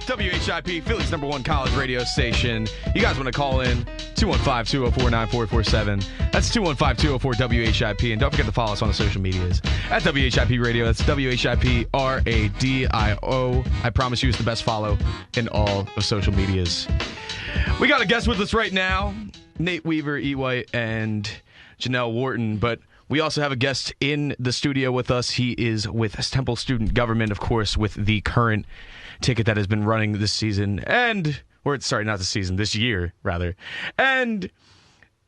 WHIP, Philly's #1 college radio station. You guys want to call in? 215-204-9447. That's 215-204-WHIP. And don't forget to follow us on the social medias at WHIP Radio. That's WHIP RADIO. I promise you it's the best follow in all of social medias. We got a guest with us right now, Nate Weaver, E. White, and Janelle Wharton. But we also have a guest in the studio with us. He is with Temple Student Government, of course, with the current ticket that has been running this season this year, rather. And,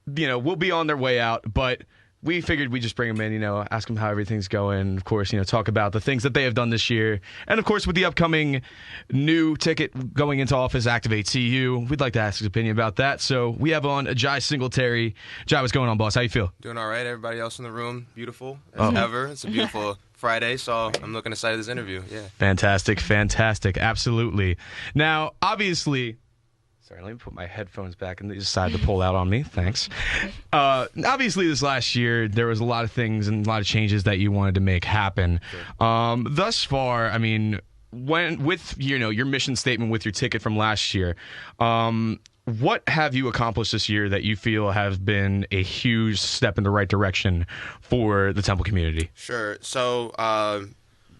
we'll be on their way out, but we figured we'd just bring them in, ask them how everything's going. Of course, talk about the things that they have done this year. And, of course, with the upcoming new ticket going into office, Activate CU, we'd like to ask his opinion about that. So we have on Jai Singletary. Jai, what's going on, boss? How you feel? Doing all right. Everybody else in the room, beautiful as ever. It's a beautiful Friday, so I'm looking excited this interview. Yeah. Fantastic. Absolutely. Now, obviously, sorry, let me put my headphones back and they decided to pull out on me. Thanks. Obviously, this last year, there was a lot of things and a lot of changes that you wanted to make happen. Sure. Thus far, with your mission statement with your ticket from last year, what have you accomplished this year that you feel have been a huge step in the right direction for the Temple community? Sure. So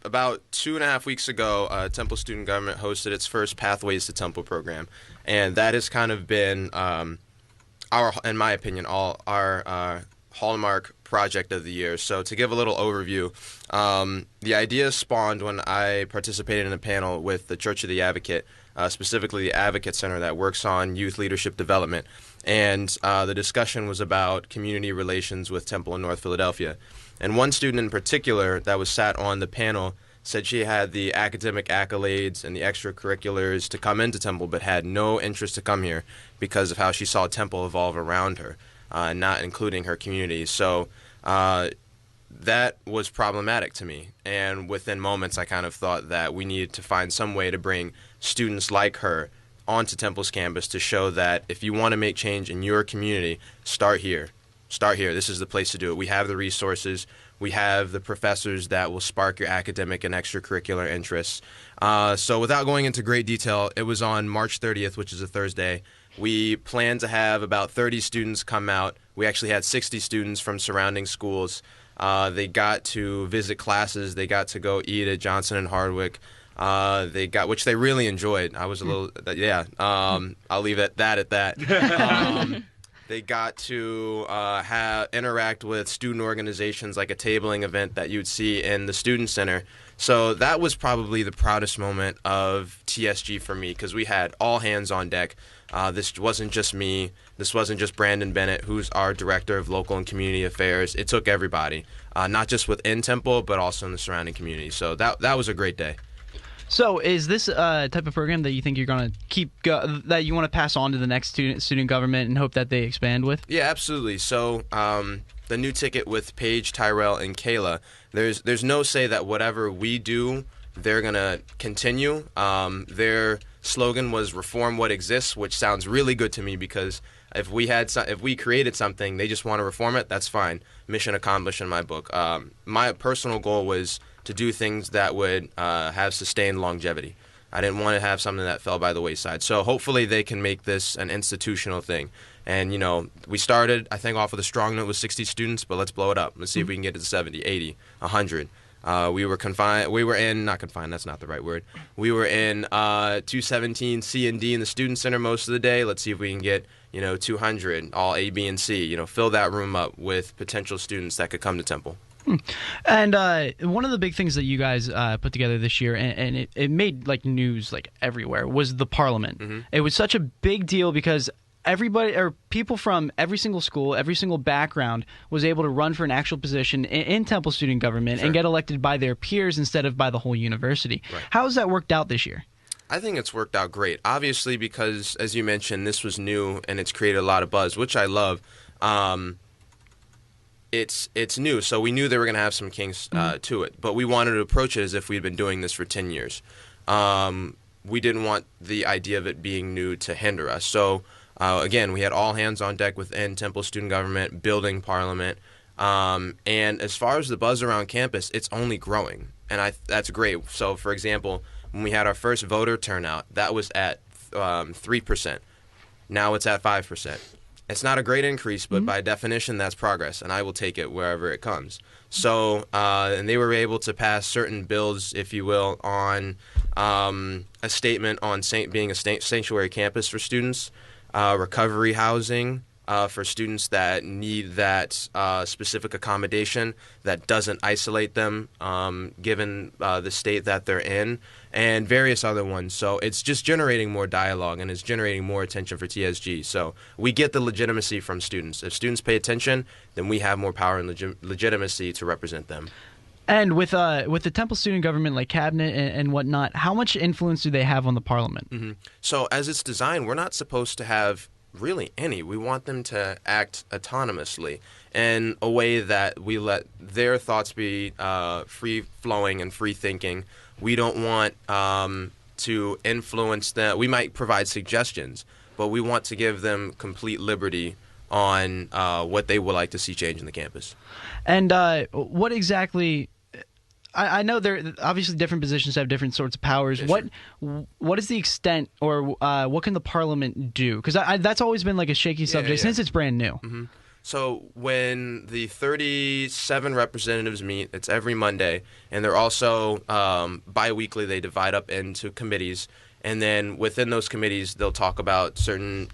about 2.5 weeks ago, Temple Student Government hosted its first Pathways to Temple program. And that has kind of been, in my opinion, our hallmark project of the year. So to give a little overview, the idea spawned when I participated in a panel with the Church of the Advocate, specifically the Advocate Center that works on youth leadership development. And the discussion was about community relations with Temple in North Philadelphia. And one student in particular that was sat on the panel said she had the academic accolades and the extracurriculars to come into Temple, but had no interest to come here because of how she saw Temple evolve around her, not including her community. So that was problematic to me. And within moments, I kind of thought that we needed to find some way to bring students like her onto Temple's campus to show that if you want to make change in your community, start here. Start here. This is the place to do it. We have the resources. We have the professors that will spark your academic and extracurricular interests. So without going into great detail, it was on March 30th, which is a Thursday. We planned to have about 30 students come out. We actually had 60 students from surrounding schools. They got to visit classes. They got to go eat at Johnson and Hardwick. Which they really enjoyed. I was a little, I'll leave it at that. They got to interact with student organizations like a tabling event that you'd see in the Student Center. So that was probably the proudest moment of TSG for me because we had all hands on deck. This wasn't just me. This wasn't just Brandon Bennett, who's our Director of Local and Community Affairs. It took everybody, not just within Temple, but also in the surrounding community. So that was a great day. So is this a type of program that you think you're going to keep that you want to pass on to the next student government and hope that they expand with? Yeah, absolutely. So the new ticket with Paige, Tyrell, and Kayla, there's no say that whatever we do, they're going to continue. Their slogan was reform what exists, which sounds really good to me because if we created something, they just want to reform it, that's fine. Mission accomplished in my book. My personal goal was to do things that would have sustained longevity. I didn't want to have something that fell by the wayside. So hopefully they can make this an institutional thing. And, we started, I think, off with a strong note with 60 students, but let's blow it up. Let's see if we can get to 70, 80, 100. We were not confined, that's not the right word. We were in 217 C and D in the Student Center most of the day. Let's see if we can get, 200, all A, B, and C. Fill that room up with potential students that could come to Temple. And one of the big things that you guys put together this year, and it made news everywhere, was the Parliament. Mm-hmm. It was such a big deal because people from every single school, every single background was able to run for an actual position in Temple Student Government and get elected by their peers instead of by the whole university. Right. How has that worked out this year? I think it's worked out great. Obviously, because, as you mentioned, this was new and it's created a lot of buzz, which I love. It's new, so we knew they were going to have some kinks to it, but we wanted to approach it as if we'd been doing this for 10 years. We didn't want the idea of it being new to hinder us. So, again, we had all hands on deck within Temple Student Government, building Parliament, and as far as the buzz around campus, it's only growing, and that's great. So, for example, When we had our first voter turnout, that was at 3%. Now it's at 5%. It's not a great increase, but by definition, that's progress, and I will take it wherever it comes. So, and they were able to pass certain bills, if you will, on a statement on being a sanctuary campus for students, recovery housing for students that need that specific accommodation that doesn't isolate them given the state that they're in, and various other ones. So it's just generating more dialogue, and it's generating more attention for TSG. So we get the legitimacy from students. If students pay attention, then we have more power and legitimacy to represent them. And with the Temple student government, like cabinet and whatnot, how much influence do they have on the parliament? So as it's designed, we're not supposed to have really any. We want them to act autonomously in a way that we let their thoughts be free-flowing and free-thinking. We don't want to influence them. We might provide suggestions, but we want to give them complete liberty on what they would like to see change in the campus. And what exactly... I know there obviously different positions have different sorts of powers. Yeah, what is the extent, or what can the parliament do? Because that's always been like a shaky subject since it's brand new. So when the 37 representatives meet, it's every Monday, and they're also bi-weekly. They divide up into committees, and then within those committees, they'll talk about certain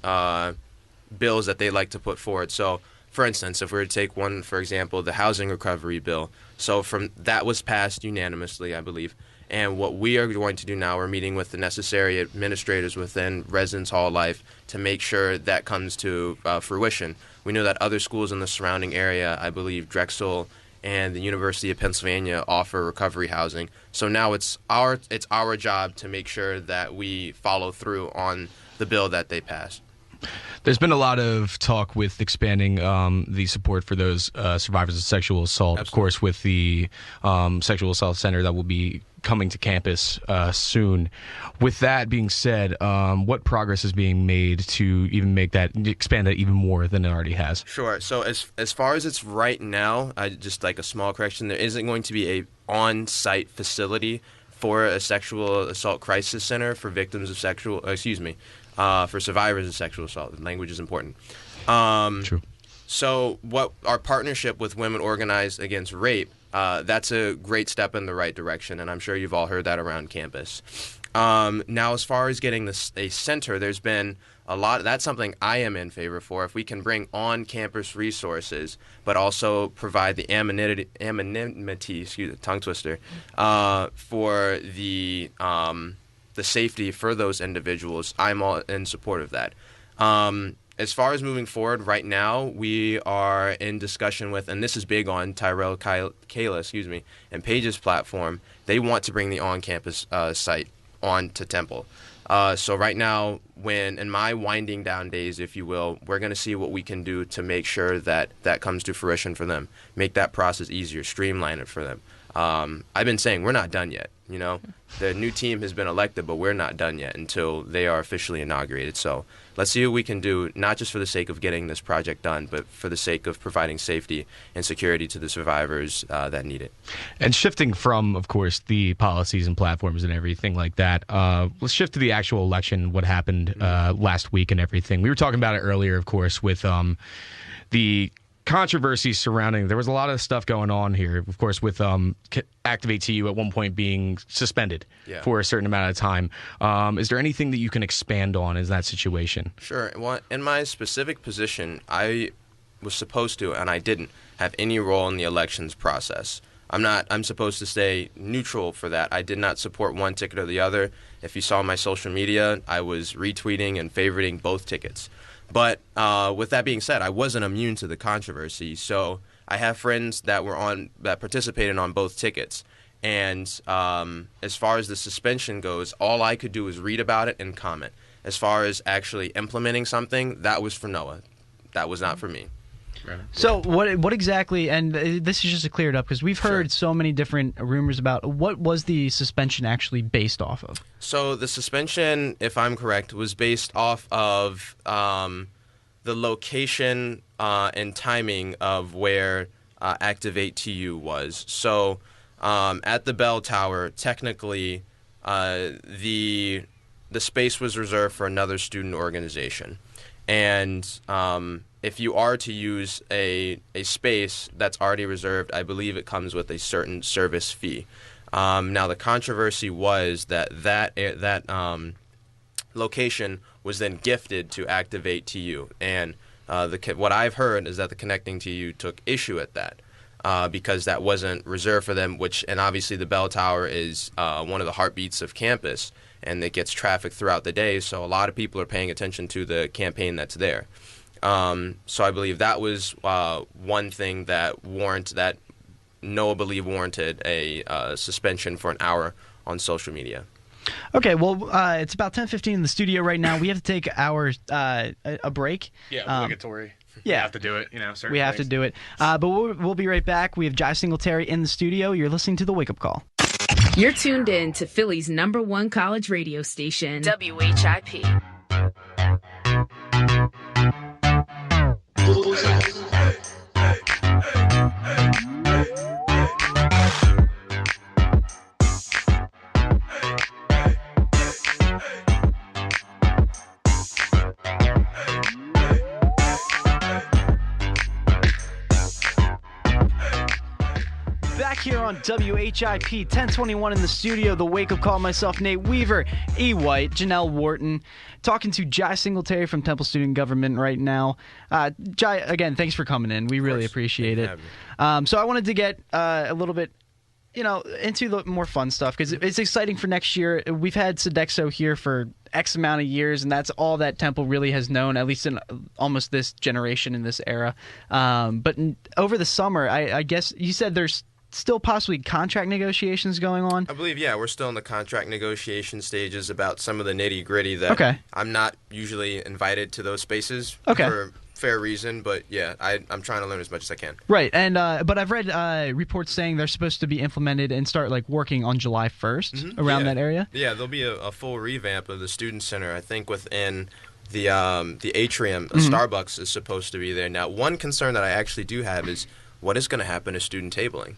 bills that they like to put forward. So, for instance, if we were to take one, for example, the housing recovery bill. So that was passed unanimously, I believe. And what we are going to do now, we're meeting with the necessary administrators within Residence Hall Life to make sure that comes to fruition. We know that other schools in the surrounding area, I believe Drexel and the University of Pennsylvania, offer recovery housing. So now it's our job to make sure that we follow through on the bill that they passed. There's been a lot of talk with expanding the support for those survivors of sexual assault. Absolutely. Of course, with the sexual assault center that will be coming to campus soon. With that being said, what progress is being made to even expand that even more than it already has? Sure. So as far as it's right now, just like a small correction, there isn't going to be a on-site facility for a sexual assault crisis center for victims of for survivors of sexual assault. Language is important. True. So what our partnership with Women Organized Against Rape, that's a great step in the right direction, and I'm sure you've all heard that around campus. Now, as far as getting a center, there's been a lot. That's something I am in favor for. If we can bring on-campus resources, but also provide the anonymity, tongue twister, for the safety for those individuals, I'm all in support of that. As far as moving forward, right now we are in discussion with, and this is big on Tyrell Kayla, and Paige's platform. They want to bring the on-campus site on to Temple. So right now, in my winding down days, if you will, we're going to see what we can do to make sure that that comes to fruition for them, make that process easier, streamline it for them. I've been saying we're not done yet. The new team has been elected, but we're not done yet until they are officially inaugurated. So let's see what we can do, not just for the sake of getting this project done, but for the sake of providing safety and security to the survivors that need it. And shifting from, of course, the policies and platforms and everything like that, let's shift to the actual election, what happened last week and everything. We were talking about it earlier, of course, with the controversy surrounding. There was a lot of stuff going on here, of course, with Activate TU at one point being suspended for a certain amount of time. Is there anything that you can expand on in that situation? Sure. Well, in my specific position, I was supposed to, and I didn't have any role in the elections process. I'm supposed to stay neutral for that. I did not support one ticket or the other. If you saw my social media, I was retweeting and favoriting both tickets. But with that being said, I wasn't immune to the controversy. So I have friends that participated on both tickets. And as far as the suspension goes, all I could do was read about it and comment. As far as actually implementing something, that was for Noah. That was not for me. Right. So what exactly, and this is just to clear it up, because we've heard so many different rumors about what was the suspension actually based off of? So the suspension, if I'm correct, was based off of the location and timing of where Activate TU was. So at the bell tower, technically the space was reserved for another student organization. And if you are to use a space that's already reserved, I believe it comes with a certain service fee. Now, the controversy was that location was then gifted to Activate TU. And what I've heard is that the Connecting TU took issue at that. Because that wasn't reserved for them, and obviously the bell tower is one of the heartbeats of campus, and it gets traffic throughout the day, so a lot of people are paying attention to the campaign that's there. So I believe that was one thing that Noah believed warranted a suspension for an hour on social media. Okay, well, it's about 10:15 in the studio right now. We have to take a break. Yeah, obligatory. Yeah. We have to do it, We have to do it. But we'll be right back. We have Jai Singletary in the studio. You're listening to The Wake Up Call. You're tuned in to Philly's #1 college radio station, WHIP. Here on WHIP 1021 in the studio, The Wake Up Call, myself, Nate Weaver, E. White, Janelle Wharton, talking to Jai Singletary from Temple Student Government right now. Jai, again, thanks for coming in. We really appreciate it. So I wanted to get a little bit, into the more fun stuff, because it's exciting for next year. We've had Sodexo here for X amount of years, and that's all that Temple really has known, at least in almost this generation, in this era. But over the summer, I guess you said there's still possibly contract negotiations going on? I believe, we're still in the contract negotiation stages about some of the nitty-gritty that I'm not usually invited to those spaces for fair reason, but I'm trying to learn as much as I can. Right, and but I've read reports saying they're supposed to be implemented and start working on July 1st around that area. Yeah, there'll be a full revamp of the Student Center, I think, within the atrium. Starbucks is supposed to be there. Now, one concern that I actually do have is what is going to happen to student tabling?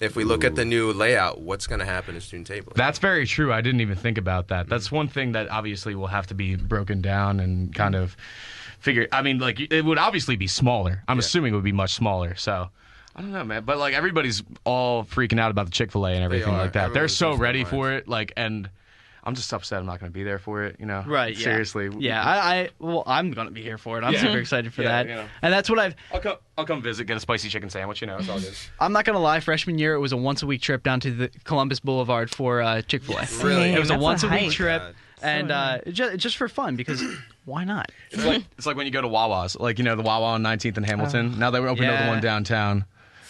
If we look at the new layout, what's going to happen to student tabling? That's very true. I didn't even think about that. That's one thing that obviously will have to be broken down and kind of figure. I mean, it would obviously be smaller. I'm assuming it would be much smaller. So I don't know, man. But everybody's all freaking out about the Chick-fil-A and everything like that. They're so ready for it. And I'm just upset I'm not going to be there for it, Right, seriously. Yeah, I'm going to be here for it. I'm super excited for that. And that's what I'll come visit, get a spicy chicken sandwich, it's all good. I'm not going to lie, freshman year, it was a once-a-week trip down to the Columbus Boulevard for Chick-fil-A. Yes. Really? It was a once-a-week trip, God. and just for fun, because why not? It's like when you go to Wawa's, the Wawa on 19th and Hamilton. Now they opened up the one downtown.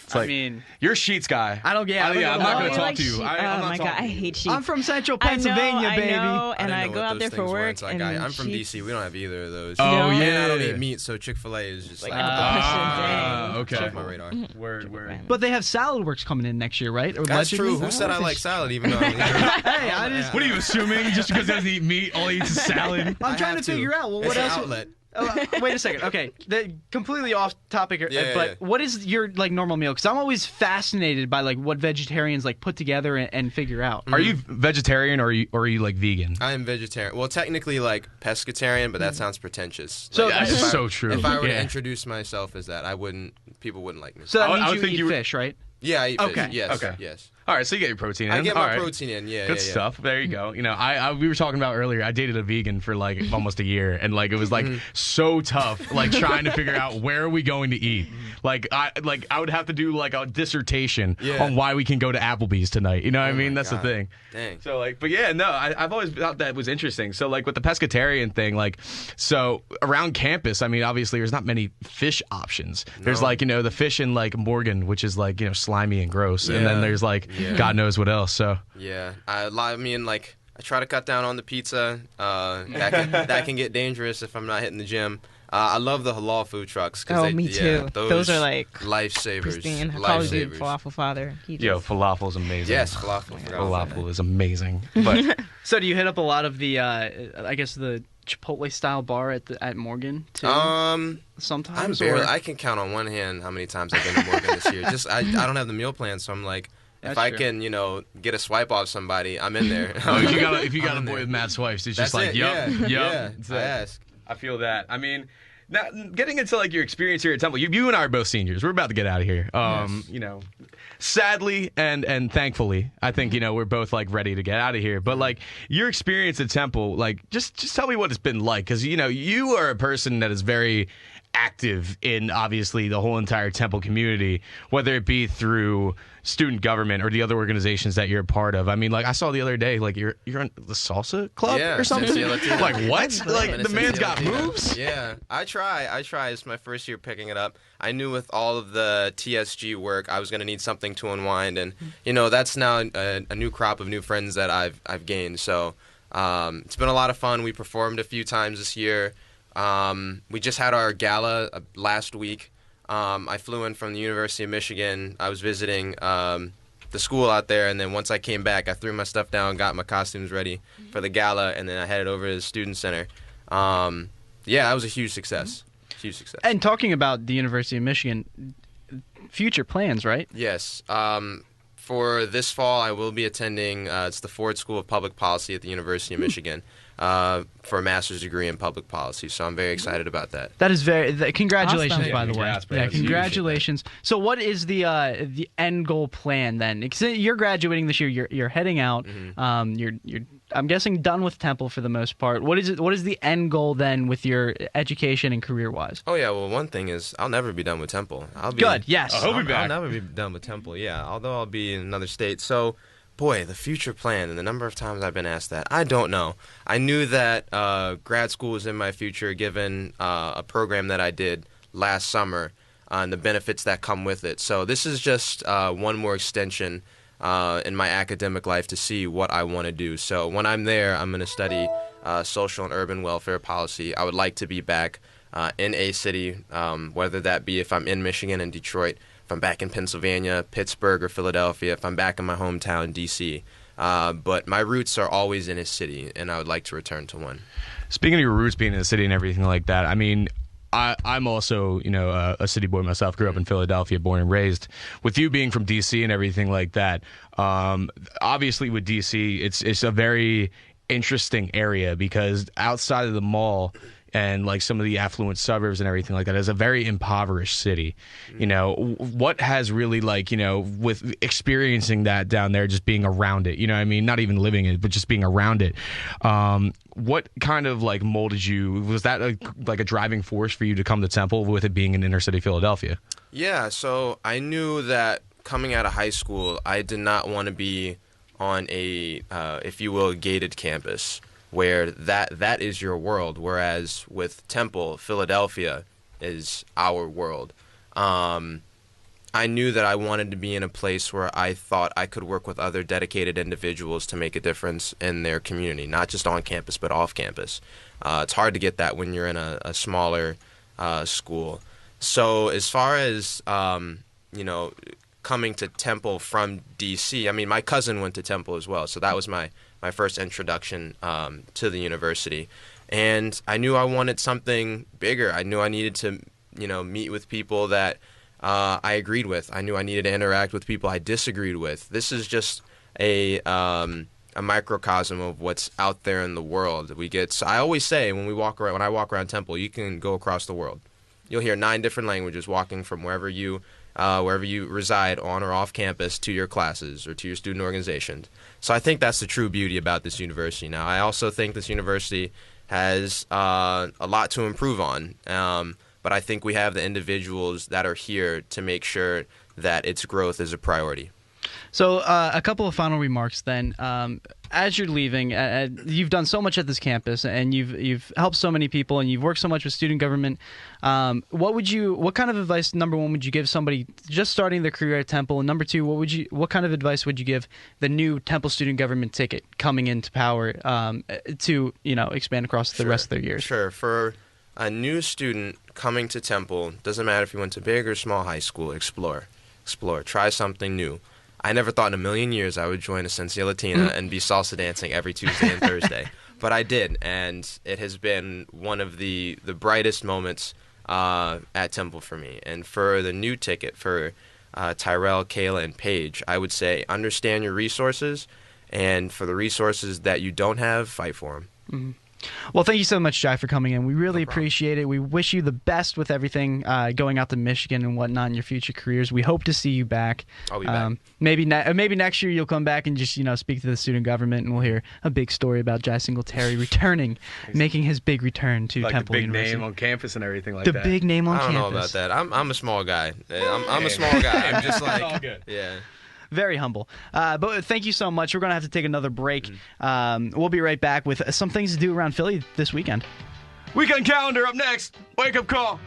It's you're a Sheets guy. I'm not going to talk to you. Oh my God, I hate Sheets. I'm from Central Pennsylvania, baby. I know, and I go out there for work. I'm from DC. We don't have either of those. Oh, yeah. And I don't eat meat, so Chick-fil-A is just okay. off my radar. Word. But they have Salad Works coming in next year, right? Or That's allegedly? true. Who said I like salad, even though I'm Hey, What are you assuming? Just because he doesn't eat meat, all he eats is salad? I'm trying to figure out what else. Outlet. Wait a second. Okay, completely off topic. But what is your normal meal? Because I'm always fascinated by what vegetarians put together and figure out. Are you vegetarian or are you vegan? I am vegetarian. Well, technically pescatarian, but that sounds pretentious. So that's so true. If I were to introduce myself as that, people wouldn't like me. So that means you eat fish, right? Yeah, I eat fish. Okay. Yes. Okay. Yes. All right, so you get your protein in. I get all my protein in. Yeah. Good stuff. There you go. We were talking about earlier. I dated a vegan for almost a year, and it was so tough, trying to figure out where are we going to eat. I would have to do a dissertation on why we can go to Applebee's tonight. You know what I mean? That's God. the thing. Dang. So I've always thought that was interesting. So with the pescatarian thing, so around campus, I mean, obviously there's not many fish options. There's the fish in Morgan, which is slimy and gross, and then there's God knows what else. So I try to cut down on the pizza. That can get dangerous if I'm not hitting the gym. I love the halal food trucks. Me too. Those are lifesavers. Pristine. Call of Duty Falafel Father. Falafel is amazing. Yes, falafel. Falafel is amazing. But so do you hit up a lot of the the Chipotle style bar at Morgan too? Sometimes. I can count on one hand how many times I've been to Morgan this year. I don't have the meal plan, so I'm if I can, get a swipe off somebody, I'm in there. If you got a boy with mad swipes, it's just like, yup. Yeah, I ask. I feel that. I mean, now getting into like your experience here at Temple, you and I are both seniors. We're about to get out of here. Yes. Sadly and thankfully, I think we're both like ready to get out of here. But like your experience at Temple, like just tell me what it's been like, because you are a person that is very active in obviously the whole entire Temple community, whether it be through student government or the other organizations that you're a part of. I mean, like I saw the other day, like you're on the salsa club or something. Like what? Like the man's got moves. Yeah, I try. It's my first year picking it up. I knew with all of the TSG work, I was going to need something to unwind, and that's now a new crop of new friends that I've gained. So it's been a lot of fun. We performed a few times this year. We just had our gala last week. I flew in from the University of Michigan. I was visiting the school out there, and then once I came back, I threw my stuff down, got my costumes ready for the gala, and then I headed over to the Student Center. That was a huge success. Huge success. And talking about the University of Michigan, future plans, right? Yes. For this fall, I will be attending, it's the Ford School of Public Policy at the University of Michigan. For a master's degree in public policy, so I'm very excited about that. That is congratulations, awesome. by the way. Congrats, bro. Yeah, congratulations. So, what is the end goal plan then? Because you're graduating this year, you're heading out. Mm-hmm. You're I'm guessing done with Temple for the most part. What is the end goal then with your education and career wise? Oh yeah, well one thing is I'll never be done with Temple. Good. Yes. I'll be back. I'll never be done with Temple. Yeah, although I'll be in another state. So. Boy, the future plan and the number of times I've been asked that, I don't know. I knew that grad school was in my future given a program that I did last summer and the benefits that come with it. So this is just one more extension in my academic life to see what I want to do. So when I'm there, I'm going to study social and urban welfare policy. I would like to be back in a city, whether that be if I'm in Michigan and Detroit, if I'm back in Pennsylvania, Pittsburgh, or Philadelphia, if I'm back in my hometown, D.C. But my roots are always in a city, and I would like to return to one. Speaking of your roots being in a city and everything like that, I mean, I'm also, a city boy myself, grew up in Philadelphia, born and raised. With you being from D.C. and everything like that, obviously with D.C., it's a very interesting area because outside of the mall and like some of the affluent suburbs and everything like that is a very impoverished city. What has really with experiencing that down there, just being around it, I mean, not even living it, but just being around it. What kind of molded you? Was that a driving force for you to come to Temple with it being in inner city Philadelphia? Yeah. So I knew that coming out of high school, I did not want to be on a, if you will, gated campus, where that is your world, whereas with Temple, Philadelphia is our world. I knew that I wanted to be in a place where I thought I could work with other dedicated individuals to make a difference in their community, not just on campus, but off campus. It's hard to get that when you're in a smaller school. So as far as, coming to Temple from D.C., I mean, my cousin went to Temple as well, so that was my first introduction to the university. And I knew I wanted something bigger. I knew I needed to, meet with people that I agreed with. I knew I needed to interact with people I disagreed with. This is just a microcosm of what's out there in the world. So I always say when I walk around Temple, you can go across the world. You'll hear 9 different languages walking from wherever you reside on or off campus to your classes or to your student organizations. So I think that's the true beauty about this university. Now, I also think this university has a lot to improve on, but I think we have the individuals that are here to make sure that its growth is a priority. So a couple of final remarks then. As you're leaving, you've done so much at this campus, and you've helped so many people, and you've worked so much with student government. What kind of advice, number one, would you give somebody just starting their career at Temple, and number two, what kind of advice would you give the new Temple student government ticket coming into power to expand across the rest of their years? Sure. For a new student coming to Temple, doesn't matter if you went to big or small high school, explore, try something new. I never thought in a million years I would join a Esencia Latina and be salsa dancing every Tuesday and Thursday. But I did, and it has been one of the brightest moments at Temple for me. And for the new ticket, for Tyrell, Kayla, and Paige, I would say understand your resources, and for the resources that you don't have, fight for them. Mm-hmm. Well, thank you so much, Jai, for coming in. We really appreciate it. We wish you the best with everything going out to Michigan and whatnot in your future careers. We hope to see you back. I'll be back. Maybe next year you'll come back and just speak to the student government, and we'll hear a big story about Jai Singletary returning, making his big return to Temple the big University. Name on campus and everything like that. The big name on campus. campus. I don't know about that. I'm a small guy. I'm a small guy. I'm just like, all good. Yeah. Very humble. But thank you so much. We're going to have to take another break. We'll be right back with some things to do around Philly this weekend. Weekend calendar up next. Wake up call.